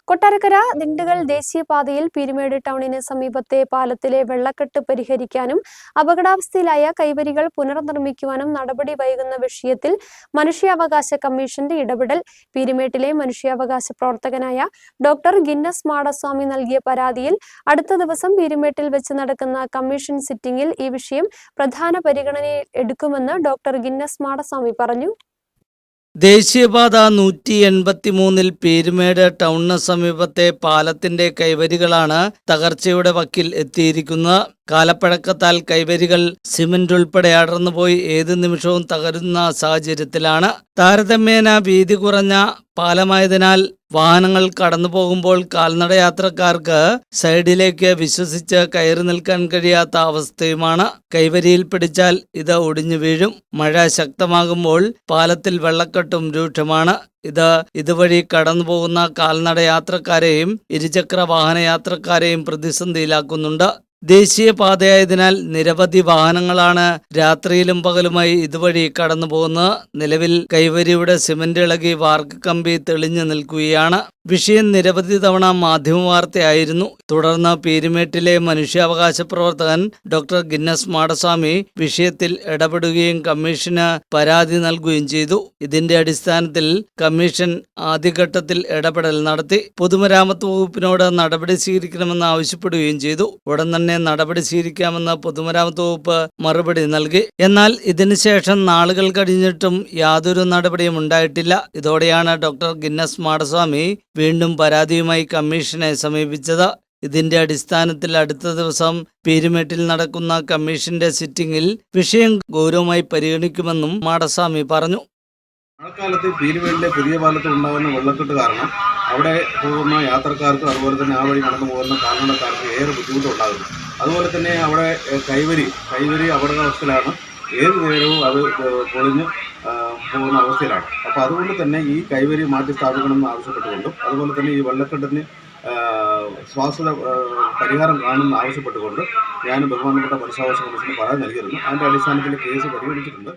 കൊട്ടാരക്കര ദിണ്ടുഗൽ ദേശീയപാതയിൽ പീരുമേട് ടൗണിന് സമീപത്തെ പാലത്തിലെ വെള്ളക്കെട്ട് പരിഹരിക്കാനും അപകടാവസ്ഥയിലായ കൈവരികൾ പുനർനിർമ്മിക്കുവാനും നടപടി വൈകുന്ന വിഷയത്തിൽ മനുഷ്യാവകാശ കമ്മീഷന്റെ ഇടപെടൽ. പീരുമേട്ടിലെ മനുഷ്യാവകാശ പ്രവർത്തകനായ ഡോക്ടർ ഗിന്നസ് മാടസ്വാമി നൽകിയ പരാതിയിൽ അടുത്ത ദിവസം പീരുമേട്ടിൽ വെച്ച് നടക്കുന്ന കമ്മീഷൻ സിറ്റിംഗിൽ ഈ വിഷയം പ്രധാന പരിഗണനയിൽ എടുക്കുമെന്ന് ഡോക്ടർ ഗിന്നസ് മാടസ്വാമി പറഞ്ഞു. ദേശീയപാത 183 പീരുമേട് ടൗണിന് സമീപത്തെ പാലത്തിന്റെ കൈവരികളാണ് തകർച്ചയുടെ വക്കിൽ എത്തിയിരിക്കുന്നത്. കാലപ്പഴക്കത്താൽ കൈവരികൾ സിമന്റ് ഉൾപ്പെടെ അടർന്നുപോയി ഏത് നിമിഷവും തകരുന്ന സാഹചര്യത്തിലാണ്. താരതമ്യേന വീതി കുറഞ്ഞ പാലമായതിനാൽ വാഹനങ്ങൾ കടന്നു പോകുമ്പോൾ കാൽനടയാത്രക്കാർക്ക് സൈഡിലേക്ക് വിശ്വസിച്ച് കയറി നിൽക്കാൻ കഴിയാത്ത അവസ്ഥയുമാണ്. കൈവരിയിൽ പിടിച്ചാൽ ഇത് ഒടിഞ്ഞു വീഴും. മഴ ശക്തമാകുമ്പോൾ പാലത്തിൽ വെള്ളക്കെട്ടും രൂക്ഷമാണ്. ഇതുവഴി കടന്നു പോകുന്ന കാൽനടയാത്രക്കാരെയും ഇരുചക്ര വാഹന യാത്രക്കാരെയും പ്രതിസന്ധിയിലാക്കുന്നുണ്ട്. ദേശീയപാതയായതിനാൽ നിരവധി വാഹനങ്ങളാണ് രാത്രിയിലും പകലുമായി ഇതുവഴി കടന്നു പോകുന്നത്. നിലവിൽ കൈവരിയുടെ സിമന്റ് ഇളകി വാർക്ക് കമ്പി തെളിഞ്ഞു നിൽക്കുകയാണ്. വിഷയം നിരവധി തവണ മാധ്യമവാർത്തയായിരുന്നു. തുടർന്ന് പീരുമേട്ടിലെ മനുഷ്യാവകാശ പ്രവർത്തകൻ ഡോക്ടർ ഗിന്നസ് മാടസ്വാമി വിഷയത്തിൽ ഇടപെടുകയും കമ്മീഷന് പരാതി നൽകുകയും ചെയ്തു. ഇതിന്റെ അടിസ്ഥാനത്തിൽ കമ്മീഷൻ ആദ്യഘട്ടത്തിൽ ഇടപെടൽ നടത്തി. പൊതുമരാമത്ത് വകുപ്പിനോട് നടപടി സ്വീകരിക്കണമെന്ന് ആവശ്യപ്പെടുകയും ചെയ്തു. ഉടൻ തന്നെ നടപടി സ്വീകരിക്കാമെന്ന് പൊതുമരാമത്ത് വകുപ്പ് മറുപടി നൽകി. എന്നാൽ ഇതിനുശേഷം നാളുകൾ കഴിഞ്ഞിട്ടും യാതൊരു നടപടിയും ഉണ്ടായിട്ടില്ല. ഇതോടെയാണ് ഡോക്ടർ ഗിന്നസ് മാടസ്വാമി വീണ്ടും പരാതിയുമായി കമ്മീഷനെ സമീപിച്ചത്. ഇതിന്റെ അടിസ്ഥാനത്തിൽ അടുത്ത ദിവസം പീരുമേട്ടിൽ നടക്കുന്ന കമ്മീഷന്റെ സിറ്റിംഗിൽ വിഷയം ഗൗരവമായി പരിഗണിക്കുമെന്നും മാടസ്വാമി പറഞ്ഞു. മഴക്കാലത്ത് പീരുമേട്ടിലെ പുതിയ പാലത്തിൽ ഉണ്ടാകുന്ന വെള്ളക്കെട്ട് കാരണം അവിടെ പോകുന്ന യാത്രക്കാർക്കും അതുപോലെ തന്നെ ആ വഴി നടന്നു പോകുന്ന കാൽനടക്കാർക്ക് ഏറെ ബുദ്ധിമുട്ടുണ്ടാകുന്നു. അതുപോലെ തന്നെ അവിടെ കൈവരി അപകടാവസ്ഥയിലാണ്. ഏത് നേരവും അത് പൊളിഞ്ഞ് പോകുന്ന അവസ്ഥയിലാണ്. അപ്പോൾ അതുകൊണ്ട് തന്നെ ഈ കൈവരി മാറ്റി സ്ഥാപിക്കണമെന്ന് ആവശ്യപ്പെട്ടുകൊണ്ടും അതുപോലെ തന്നെ ഈ വെള്ളക്കെട്ടിന് ശാശ്വത പരിഹാരം കാണുമെന്ന് ആവശ്യപ്പെട്ടുകൊണ്ട് ഞാൻ ബഹുമാനപ്പെട്ട മനുഷ്യാവകാശ കമ്മീഷന് പരാതി നൽകിയിരുന്നു. അതിൻ്റെ അടിസ്ഥാനത്തിൽ കേസ് പരിഗണിച്ചിട്ടുണ്ട്.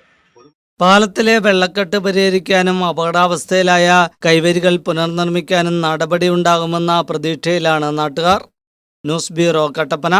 പാലത്തിലെ വെള്ളക്കെട്ട് പരിഹരിക്കാനും അപകടാവസ്ഥയിലായ കൈവരികൾ പുനർനിർമ്മിക്കാനും നടപടിയുണ്ടാകുമെന്ന പ്രതീക്ഷയിലാണ് നാട്ടുകാർ. News bureau, Kattappana.